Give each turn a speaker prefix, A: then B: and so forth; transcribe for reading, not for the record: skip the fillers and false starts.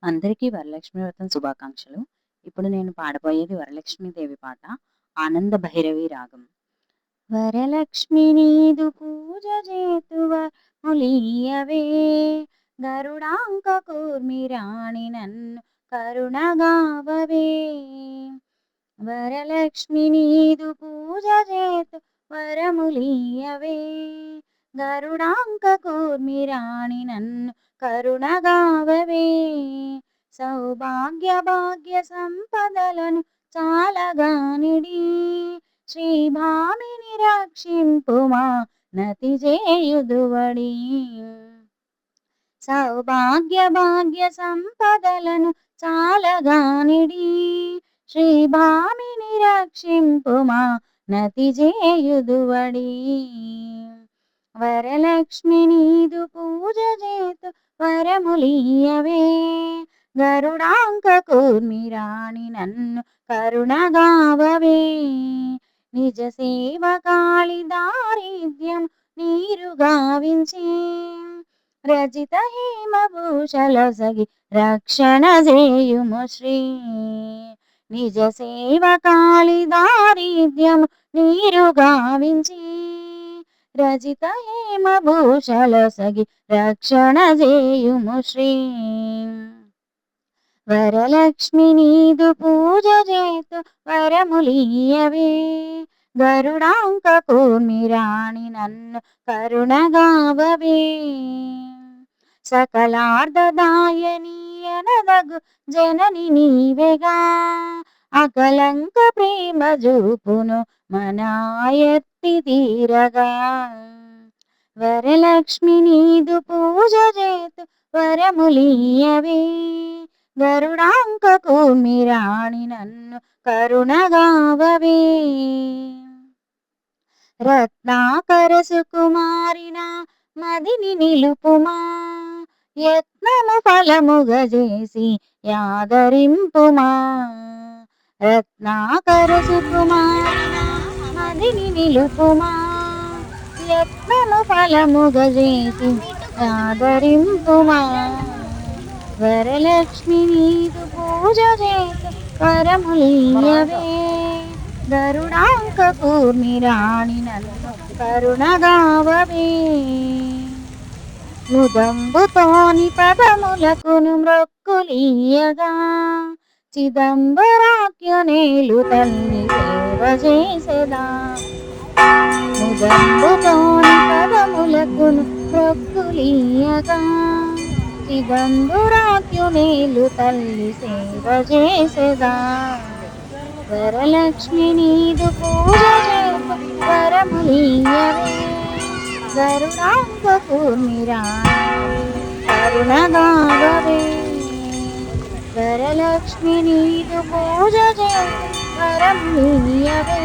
A: అందరికీ వరలక్ష్మి వ్రతం శుభాకాంక్షలు. ఇప్పుడు నేను పాడబోయేది వరలక్ష్మీదేవి పాట 'ఆనంద భైరవి రాగం'. వరలక్ష్మి నీదు పూజ చేతువ ములియవే, గరుడాంక కూర్మి రాణి నన్ను కరుణగావవే. వరలక్ష్మి నీదు పూజ చేతు వరములియవే, గరుడాంక కూర్మి రాణి నన్ను కరుణగావవే. సౌభాగ్య భాగ్య సంపదలను చాలగానిడి, శ్రీభామిని రక్షింపుమా నతి చేయుదువడి. సౌభాగ్య భాగ్య సంపదలను చాలగానిడి, శ్రీభామిని రక్షింపుమా నతి చేయుదువడి. వరలక్ష్మి నీదు పూజ చేతు వరములియవే, గరుడాంక కూర్మి రాణి నన్ను కరుణగావవే. నిజ సేవకాళి దారిద్ర్యం నీరు గావించి, రజిత హేమభూషలసగి రక్షణ చేయుము శ్రీ. నిజ సేవకాళి దారిద్ర్యం నీరు గావించి, రజిత హేమభూషలసగి రక్షణ చేయుము శ్రీ. వరలక్ష్మి నీదు పూజ చేతు వరములియవే, గరుడాంక కూర్మి రాణి నన్ను కరుణగావవే. సకలార్ధదాయనీయనదగు జనని నీవెగా, అకలంక ప్రేమ జూపును మనాయత్తి తీరగా. వరలక్ష్మి నీదు పూజ చేతు వరములియవే, గరుడాంక కూర్మి రాణి నన్ను కరుణగావవే. రత్నాకర సుకుమారిన మదిని నిలుపుమా, యత్నము ఫలముగ చేసి యాదరింపుమా. రత్నాకర సుకుమారిన మదిని నిలుపుమా, యత్నము ఫలముగ చేసి యాదరింపుమా. వరలక్ష్మి నీదు పూజ చేతు వరములియవే, గరుడాంక కూర్మి రాణి నన్ను కరుణగావవే. ముదంబుతోని పదములకును మ్రొక్కులీయగా, చిదంబరాఖ్యునేలు తల్లి సేవ చేసెదా. ముదంబుతోని పదములకును మ్రొక్కులీయగా, చిదంబరాఖ్యునేలు తల్లి సేవ చేసెదా. వరలక్ష్మి నీదు పూజ చేతు వరములియవే, గరుడాంక కూర్మి రాణి కరుణగావవే. వరలక్ష్మి నీదు పూజ చేతు వరములియవే.